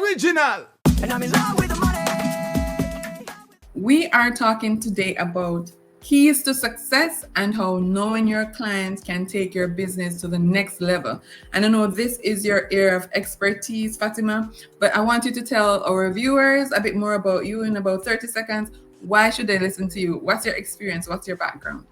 original. And I'm in love with the money. We are talking today about keys to success and how knowing your clients can take your business to the next level. And I know this is your area of expertise, Fatima, but I want you to tell our viewers a bit more about you in about 30 seconds. Why should they listen to you? What's your experience? What's your background?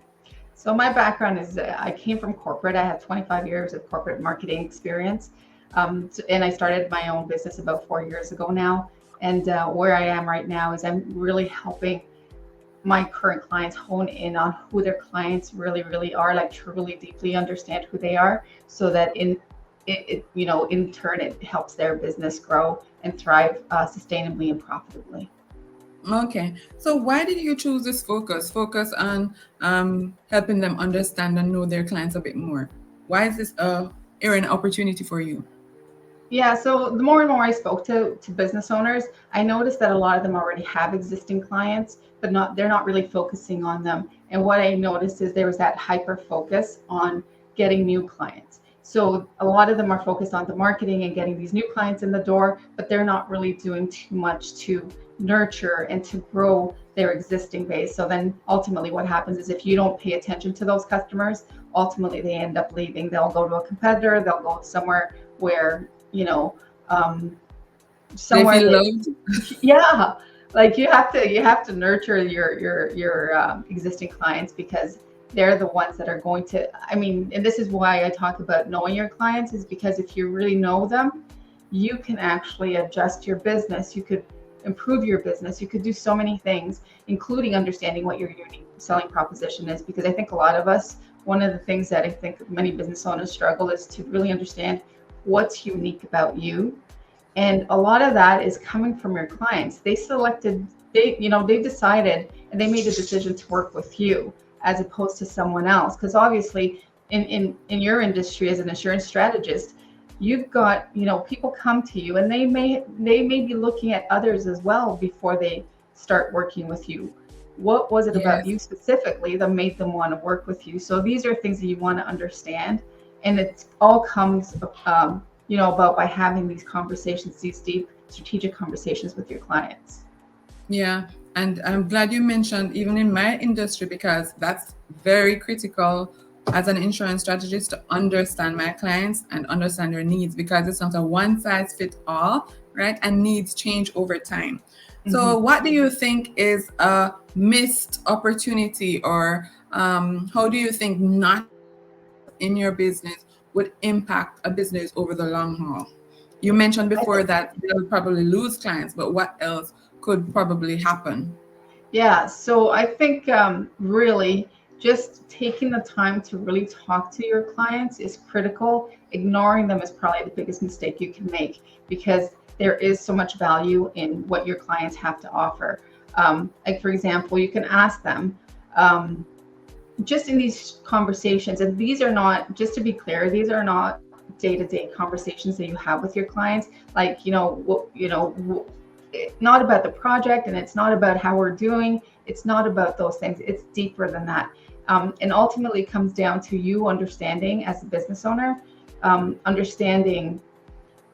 So my background is I came from corporate. I have 25 years of corporate marketing experience. And I started my own business about 4 years ago now. And where I am right now is I'm really helping my current clients hone in on who their clients really, really are, like truly deeply understand who they are, so that in turn, it helps their business grow and thrive sustainably and profitably. Okay, so why did you choose this focus on helping them understand and know their clients a bit more? Why is this area an opportunity for you? Yeah, so the more and more I spoke to business owners, I noticed that a lot of them already have existing clients, but they're not really focusing on them. And what I noticed is there was that hyper focus on getting new clients. So a lot of them are focused on the marketing and getting these new clients in the door, but they're not really doing too much to nurture and to grow their existing base. So then ultimately what happens is if you don't pay attention to those customers, ultimately they end up leaving. They'll go to a competitor, they'll go somewhere where, somewhere They feel loved. yeah, like you have to nurture your existing clients, because they're the ones that are going to, and this is why I talk about knowing your clients, is because if you really know them, you can actually adjust your business. You could improve your business. You could do so many things, including understanding what your unique selling proposition is. Because I think a lot of us, one of the things that I think many business owners struggle is to really understand what's unique about you. And a lot of that is coming from your clients. They decided and they made a decision to work with you as opposed to someone else. Because obviously in your industry as an insurance strategist, you've got, people come to you and they may be looking at others as well before they start working with you. What was it about you specifically that made them want to work with you? So these are things that you want to understand. And it all comes, about by having these conversations, these deep strategic conversations with your clients. Yeah, and I'm glad you mentioned even in my industry, because that's very critical as an insurance strategist to understand my clients and understand their needs, because it's not a one size fits all, right? And needs change over time. Mm-hmm. So what do you think is a missed opportunity, or how do you think not in your business would impact a business over the long haul? You mentioned before that they'll probably lose clients, but what else could probably happen? Yeah, so I think really just taking the time to really talk to your clients is critical. Ignoring them is probably the biggest mistake you can make, because there is so much value in what your clients have to offer. Like, for example, you can ask them, just in these conversations, and these are not, just to be clear, these are not day-to-day conversations that you have with your clients. Like, not about the project, and it's not about how we're doing. It's not about those things. It's deeper than that. And ultimately it comes down to you understanding as a business owner, understanding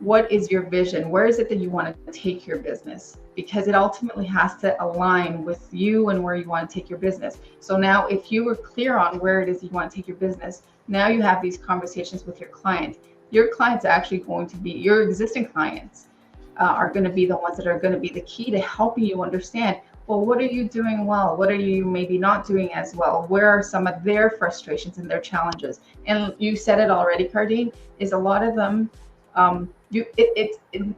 what is your vision? Where is it that you want to take your business? Because it ultimately has to align with you and where you want to take your business. So now if you were clear on where it is you want to take your business, now you have these conversations with your client. Your clients are actually going to be, your existing clients are going to be the ones that are going to be the key to helping you understand, well, what are you doing well? What are you maybe not doing as well? Where are some of their frustrations and their challenges? And you said it already, Cardine, is a lot of them,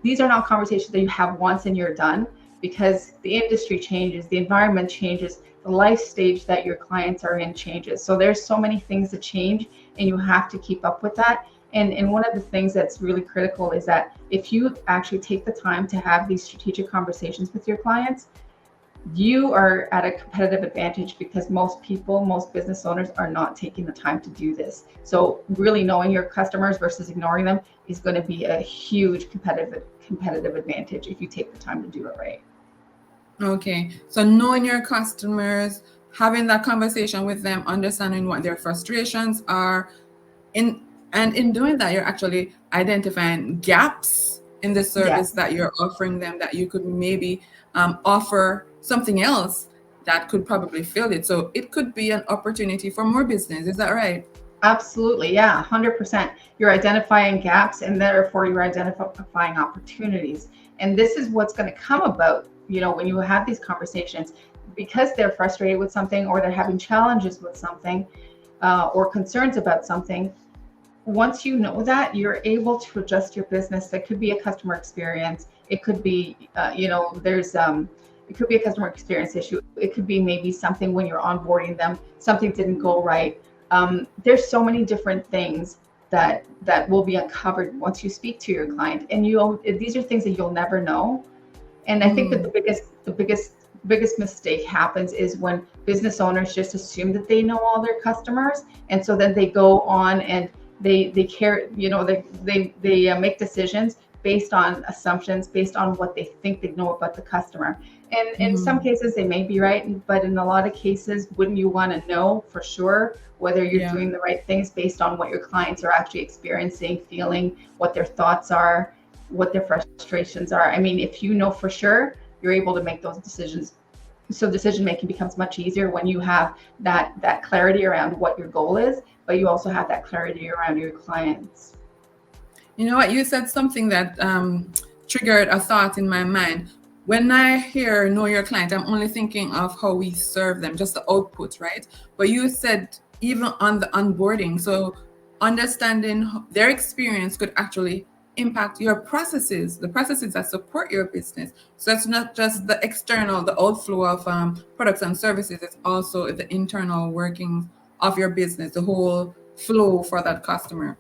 these are not conversations that you have once and you're done, because the industry changes, the environment changes, the life stage that your clients are in changes. So there's so many things that change, and you have to keep up with that. And one of the things that's really critical is that if you actually take the time to have these strategic conversations with your clients, you are at a competitive advantage, because most business owners are not taking the time to do this. So really knowing your customers versus ignoring them is going to be a huge competitive advantage if you take the time to do it right. Okay, so knowing your customers, having that conversation with them, understanding what their frustrations are, in doing that, you're actually identifying gaps in the Yes. service that you're offering them, that you could maybe offer something else that could probably fill it. So it could be an opportunity for more business. Is that right? Absolutely. Yeah. 100%. You're identifying gaps and therefore you're identifying opportunities. And this is what's going to come about, when you have these conversations because they're frustrated with something or they're having challenges with something or concerns about something. Once you know that, you're able to adjust your business. That could be a customer experience. It could be, it could be a customer experience issue. It could be maybe something when you're onboarding them, something didn't go right. There's so many different things that will be uncovered once you speak to your client, and these are things that you'll never know. And I think that the biggest mistake happens is when business owners just assume that they know all their customers, and so then they go on and they care, they make decisions based on assumptions, based on what they think they know about the customer. And in some cases they may be right, but in a lot of cases, wouldn't you want to know for sure whether you're Yeah. doing the right things based on what your clients are actually experiencing, feeling, what their thoughts are, what their frustrations are? I mean, if you know for sure, you're able to make those decisions. So decision making becomes much easier when you have that clarity around what your goal is, but you also have that clarity around your clients. You know what? You said something that triggered a thought in my mind. When I hear know your client, I'm only thinking of how we serve them, just the output, right? But you said even on the onboarding, so understanding their experience could actually impact your processes, the processes that support your business. So it's not just the external, the outflow of products and services, it's also the internal working of your business, the whole flow for that customer.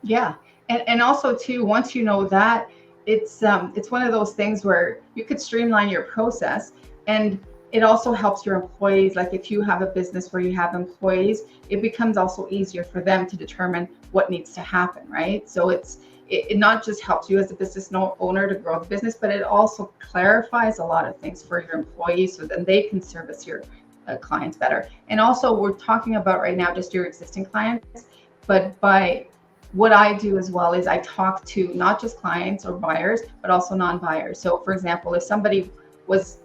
Yeah, and also too, once you know that, it's one of those things where you could streamline your process, and it also helps your employees. Like if you have a business where you have employees, it becomes also easier for them to determine what needs to happen, right? So it not just helps you as a business owner to grow the business, but it also clarifies a lot of things for your employees, so then they can service your clients better. And also, we're talking about right now just your existing clients, but by what I do as well is I talk to not just clients or buyers, but also non-buyers. So for example, if somebody was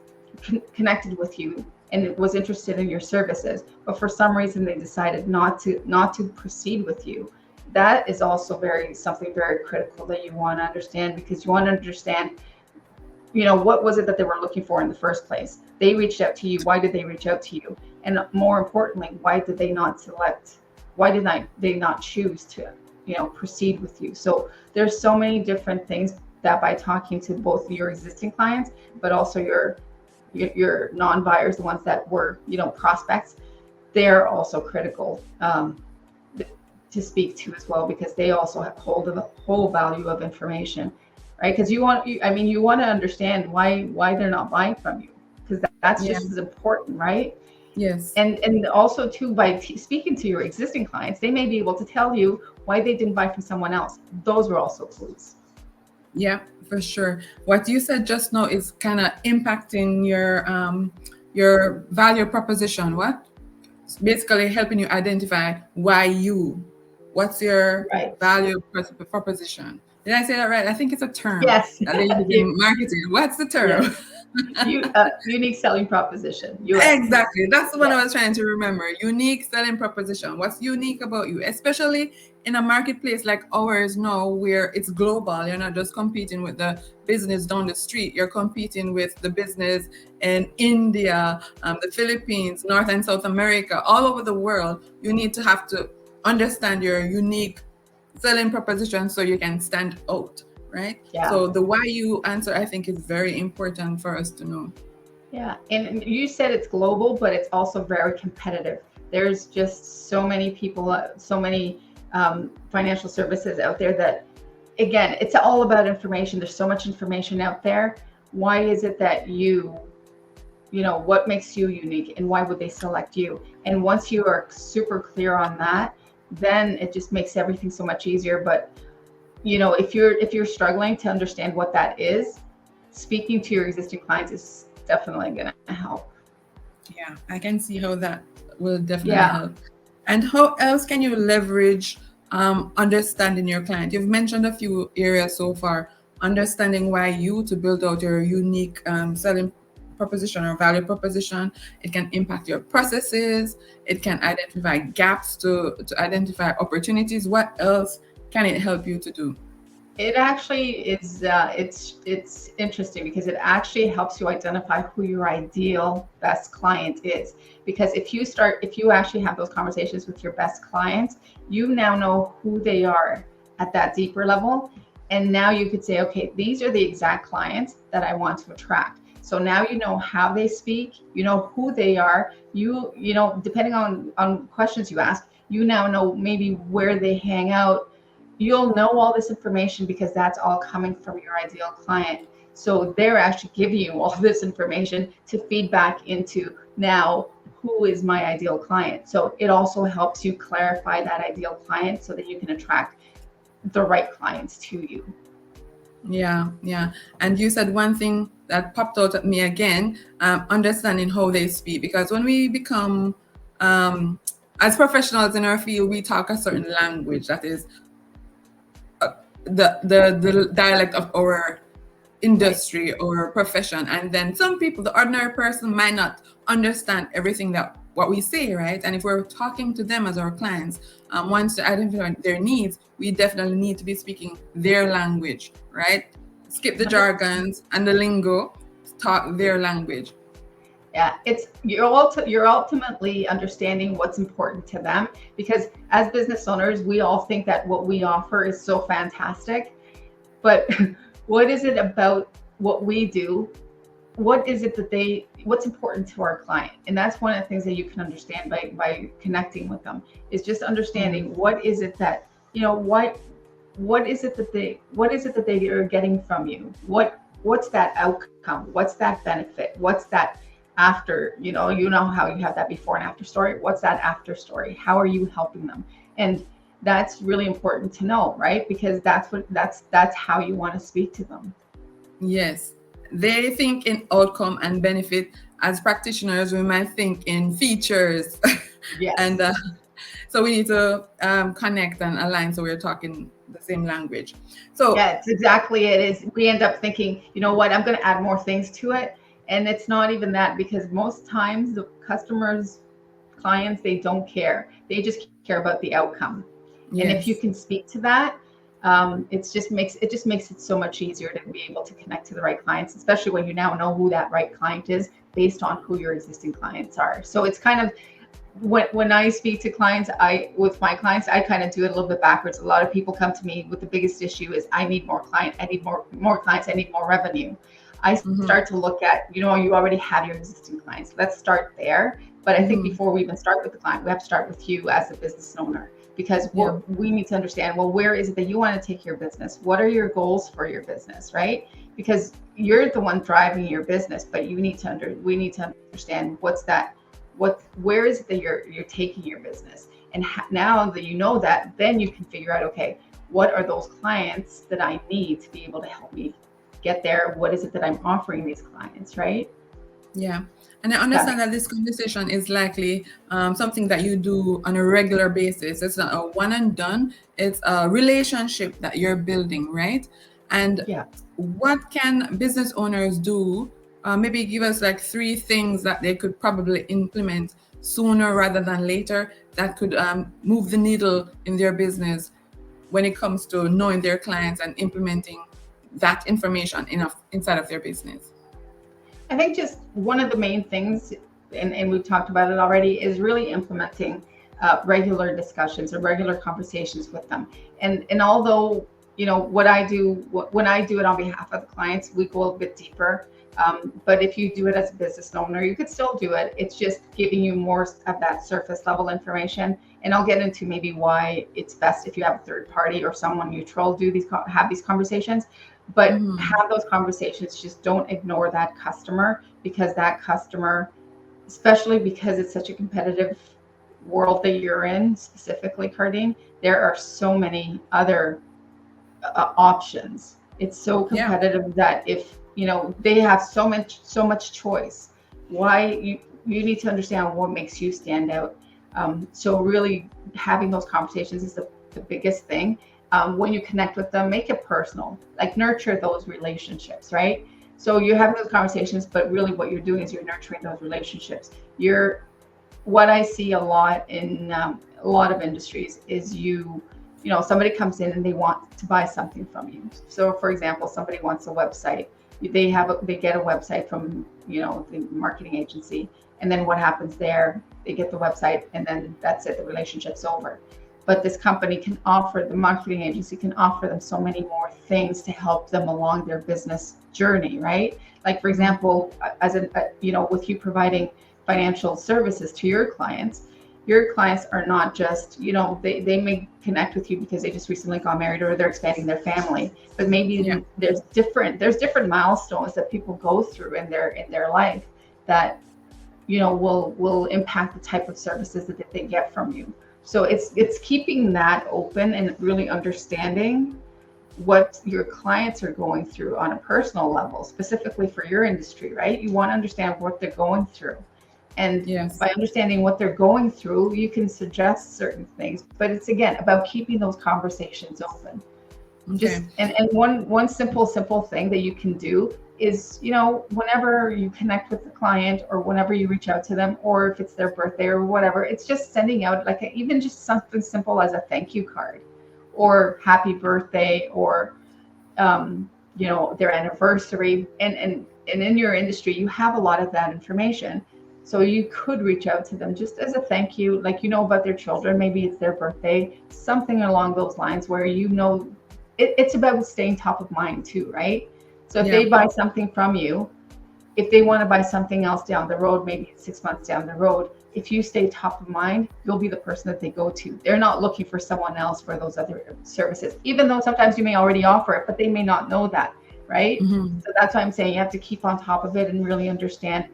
connected with you and was interested in your services, but for some reason they decided not to proceed with you, that is also something very critical that you want to understand, because you want to understand, what was it that they were looking for in the first place? They reached out to you. Why did they reach out to you? And more importantly, why did they not they not choose to proceed with you? So there's so many different things that by talking to both your existing clients, but also your non-buyers, the ones that were prospects, they're also critical to speak to as well, because they also hold the whole value of information, right? Because you want to understand why they're not buying from you, because that's Yeah. just as important, right? Yes. And also too, by speaking to your existing clients, they may be able to tell you why they didn't buy from someone else. Those were also clues. Yeah, for sure. What you said just now is kind of impacting your value proposition. What? It's basically helping you identify why you. What's your Right. value proposition? Did I say that right? I think it's a term Yes. that they use in marketing. What's the term? Yes. Unique selling proposition. USP. Exactly. That's the one I Yes. was trying to remember. Unique selling proposition. What's unique about you? Especially in a marketplace like ours now, where it's global. You're not just competing with the business down the street. You're competing with the business in India, the Philippines, North and South America, all over the world. You need to have to understand your unique selling proposition so you can stand out, right? Yeah. So the why you answer, I think, is very important for us to know. Yeah. And you said it's global, but it's also very competitive. There's just so many people, so many financial services out there that, again, it's all about information. There's so much information out there. Why is it that what makes you unique, and why would they select you? And once you are super clear on that, then it just makes everything so much easier. But if you're struggling to understand what that is, speaking to your existing clients is definitely going to help. Yeah, I can see how that will definitely Yeah. help. And how else can you leverage understanding your client? You've mentioned a few areas so far. understanding why you to build out your unique selling proposition or value proposition. It can impact your processes. It can identify gaps to identify opportunities. What else can it help you to do? It actually is. It's interesting because it actually helps you identify who your ideal best client is. Because if you actually have those conversations with your best clients, you now know who they are at that deeper level, and now you could say, okay, these are the exact clients that I want to attract. So now you know how they speak, you know who they are. You know, depending on questions you ask, you now know maybe where they hang out. You'll know all this information because that's all coming from your ideal client. So they're actually giving you all this information to feed back into now who is my ideal client. So it also helps you clarify that ideal client so that you can attract the right clients to you. Yeah, yeah. And you said one thing that popped out at me again, understanding how they speak. Because when we become, as professionals in our field, we talk a certain language that is the dialect of our industry or profession, and then some people, the ordinary person, might not understand everything that what we say, right? And if we're talking to them as our clients, wants to identify their needs, we definitely need to be speaking their language, right? Skip the jargons and the lingo, talk their language. Yeah, it's you're ultimately understanding what's important to them, because as business owners, we all think that what we offer is so fantastic, but what is it about what we do? What is it that what's important to our client? And that's one of the things that you can understand by connecting with them, is just understanding what is it that, you know, what is it that they are getting from you? What's that outcome? What's that benefit? What's that after, you know how you have that before and after story? What's that after story? How are you helping them? And that's really important to know, right? Because that's how you want to speak to them. Yes, they think in outcome and benefit. As practitioners, we might think in features. Yes. And so we need to connect and align so we're talking the same language. So yeah, it's exactly it is. We end up thinking, you know what, I'm going to add more things to it. And it's not even that, because most times the clients, they don't care. They just care about the outcome. yes. And if you can speak to that, it just makes it so much easier to be able to connect to the right clients, especially when you now know who that right client is based on who your existing clients are. So it's kind of, when I speak to clients, with my clients, I kind of do it a little bit backwards. A lot of people come to me with the biggest issue is, I need more clients, I need more clients, I need more revenue. I start to look at, you already have your existing clients. Let's start there. But I think before we even start with the client, we have to start with you as a business owner, because we need to understand, well, where is it that you want to take your business? What are your goals for your business, right? Because you're the one driving your business, but we need to understand where is it that you're taking your business? And now that you know that, then you can figure out, okay, what are those clients that I need to be able to help me get there? What is it that I'm offering these clients, right? Yeah. And I understand that this conversation is likely something that you do on a regular basis. It's not a one and done. It's a relationship that you're building, right? And what can business owners do? Maybe give us like 3 things that they could probably implement sooner rather than later that could move the needle in their business when it comes to knowing their clients and implementing that information inside of their business. I think just one of the main things, and we've talked about it already, is really implementing regular discussions or regular conversations with them. And although, when I do it on behalf of the clients, we go a bit deeper. But if you do it as a business owner, you could still do it. It's just giving you more of that surface level information. And I'll get into maybe why it's best if you have a third party or someone neutral have these conversations. But have those conversations. Just don't ignore that customer, because that customer, especially because it's such a competitive world that you're in, specifically, Cardine, there are so many other options. It's so competitive that if they have so much choice, why you need to understand what makes you stand out. So really having those conversations is the biggest thing. when you connect with them, make it personal, like nurture those relationships, right? So you're having those conversations, but really what you're doing is you're nurturing those relationships. What I see a lot in a lot of industries is somebody comes in and they want to buy something from you. So for example, somebody wants a website. They get a website from, the marketing agency. And then what happens there, they get the website and then that's it, the relationship's over. But this company the marketing agency can offer them so many more things to help them along their business journey, right? Like for example, with you providing financial services to your clients are not just, they may connect with you because they just recently got married or they're expanding their family, but maybe there's different milestones that people go through in their life that, will impact the type of services that they get from you. So it's keeping that open and really understanding what your clients are going through on a personal level, specifically for your industry, right? You want to understand what they're going through. And by understanding what they're going through, you can suggest certain things. But it's again about keeping those conversations open. Okay. And one simple thing that you can do is, whenever you connect with the client or whenever you reach out to them, or if it's their birthday or whatever, it's just sending out even just something simple as a thank you card or happy birthday or, their anniversary. And in your industry, you have a lot of that information. So you could reach out to them just as a thank you, about their children, maybe it's their birthday, something along those lines where it's about staying top of mind too, right? So if they buy something from you, if they want to buy something else down the road, maybe 6 months down the road, if you stay top of mind, you'll be the person that they go to. They're not looking for someone else for those other services, even though sometimes you may already offer it, but they may not know that, right? Mm-hmm. So that's why I'm saying you have to keep on top of it and really understand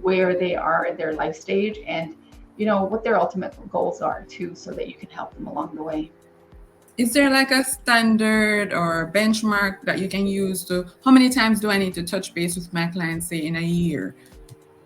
where they are at their life stage and what their ultimate goals are too, so that you can help them along the way. Is there like a standard or benchmark that you can use to how many times do I need to touch base with my clients, say in a year?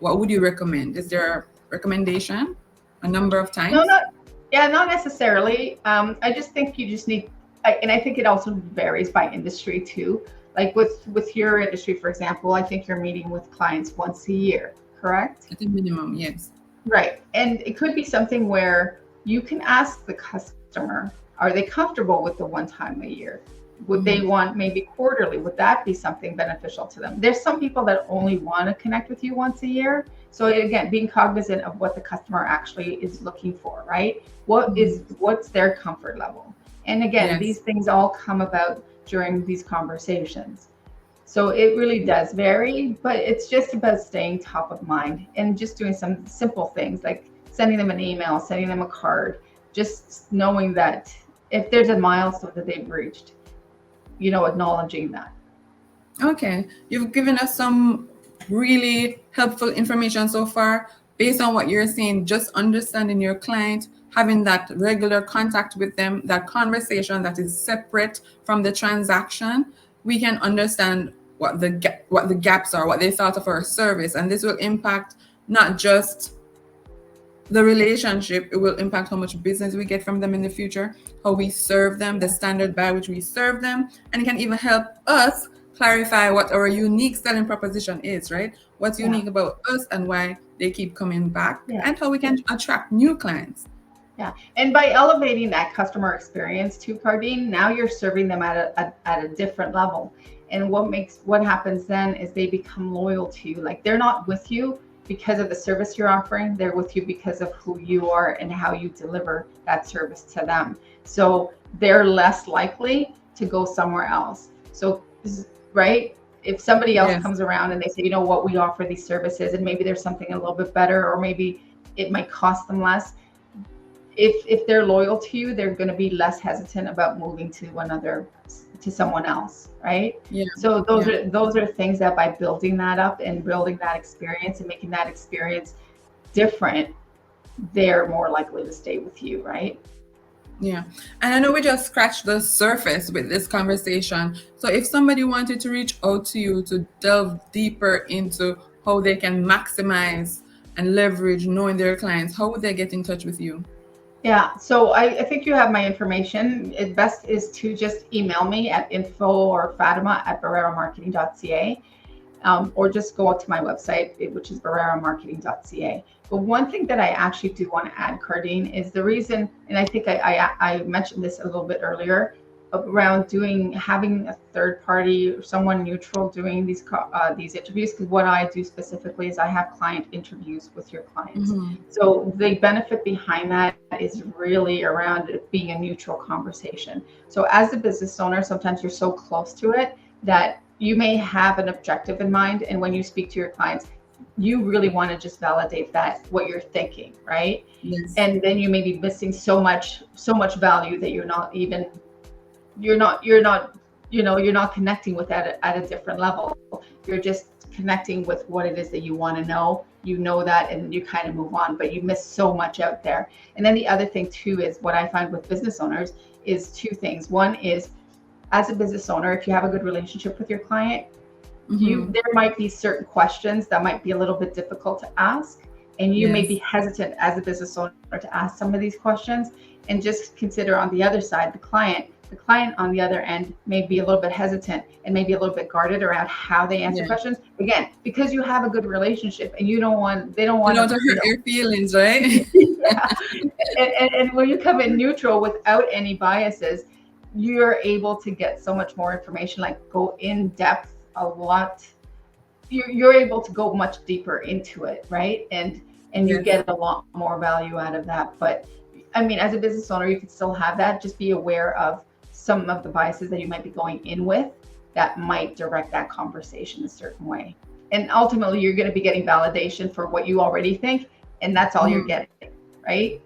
What would you recommend? Is there a recommendation, a number of times? Not necessarily. I just think you just need, and I think it also varies by industry too. Like with your industry, for example, I think you're meeting with clients once a year, correct? At a minimum, yes. Right. And it could be something where you can ask the customer, are they comfortable with the one time a year? Would they want maybe quarterly? Would that be something beneficial to them? There's some people that only want to connect with you once a year. So again, being cognizant of what the customer actually is looking for, right? What's their comfort level? And again, these things all come about during these conversations. So it really does vary, but it's just about staying top of mind and just doing some simple things like sending them an email, sending them a card, just knowing that if there's a milestone that they've reached, acknowledging that. Okay. You've given us some really helpful information so far. Based on what you're saying, just understanding your client, having that regular contact with them, that conversation that is separate from the transaction, we can understand what the gaps are, what they thought of our service. And this will impact not just the relationship, it will impact how much business we get from them in the future, how we serve them, the standard by which we serve them, and it can even help us clarify what our unique selling proposition is, right? What's unique about us and why they keep coming back, and how we can attract new clients. Yeah, and by elevating that customer experience to Cardine, now you're serving them at a different level. And what happens then is they become loyal to you. Like they're not with you because of the service you're offering, they're with you because of who you are and how you deliver that service to them. So they're less likely to go somewhere else. So, right? If somebody else comes around and they say, what, we offer these services and maybe there's something a little bit better, or maybe it might cost them less. If they're loyal to you, they're going to be less hesitant about moving to someone else, right? Yeah. So those are things that by building that up and building that experience and making that experience different, they're more likely to stay with you, right? Yeah. And I know we just scratched the surface with this conversation. So if somebody wanted to reach out to you to delve deeper into how they can maximize and leverage knowing their clients, how would they get in touch with you? Yeah, so I think you have my information. It best is to just email me at info or fatima@barreramarketing.ca. Or just go out to my website, which is barreramarketing.ca. But one thing that I actually do want to add, Cardine, is the reason, and I think I mentioned this a little bit earlier, around having a third party or someone neutral doing these interviews. Because what I do specifically is I have client interviews with your clients. So the benefit behind that is really around it being a neutral conversation. So as a business owner, sometimes you're so close to it that you may have an objective in mind, and when you speak to your clients, you really want to just validate that what you're thinking, right? Yes. And then you may be missing so much value that you're not connecting with that at a different level. You're just connecting with what it is that you want to know. You know that, and you kind of move on, but you miss so much out there. And then the other thing too is what I find with business owners is two things. One is, as a business owner, if you have a good relationship with your client, there might be certain questions that might be a little bit difficult to ask, and you may be hesitant as a business owner to ask some of these questions. And just consider on the other side, the client on the other end may be a little bit hesitant and maybe a little bit guarded around how they answer questions. Again, because you have a good relationship and they don't want to hurt your feelings, right? Yeah. And when you come in neutral without any biases, you're able to get so much more information, like go in depth a lot. You're able to go much deeper into it, right? And you get a lot more value out of that. But I mean, as a business owner, you can still have that. Just be aware of some of the biases that you might be going in with that might direct that conversation a certain way. And ultimately, you're going to be getting validation for what you already think, and that's all you're getting, right?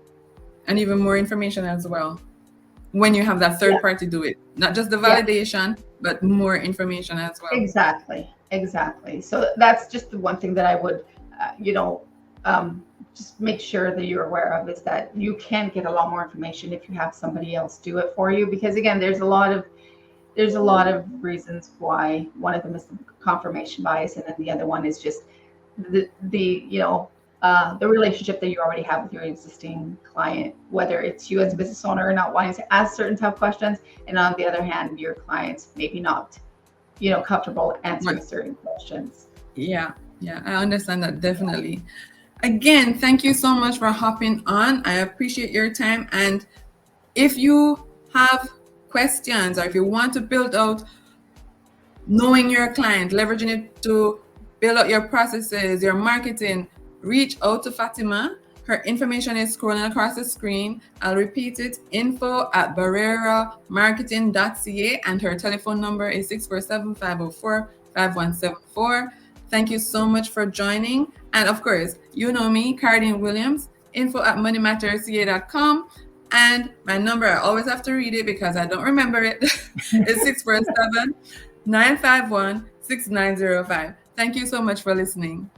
And even more information as well when you have that third party do it. Not just the validation, but more information as well. Exactly. So that's just the one thing that I would, just make sure that you're aware of, is that you can get a lot more information if you have somebody else do it for you. Because again, there's a lot of reasons why. One of them is the confirmation bias, and then the other one is just the relationship that you already have with your existing client, whether it's you as a business owner or not wanting to ask certain tough questions, and on the other hand, your clients maybe not, comfortable answering certain questions. Yeah, I understand that definitely. Again, thank you so much for hopping on. I appreciate your time. And if you have questions, or if you want to build out knowing your client, leveraging it to build out your processes, your marketing, reach out to Fatima. Her information is scrolling across the screen. I'll repeat it, info@barreramarketing.ca, and her telephone number is 647-504-5174. Thank you so much for joining. And of course, you know me, Cardine Williams, info@moneymattersca.com. And my number, I always have to read it because I don't remember it. It's 647-951-6905. Thank you so much for listening.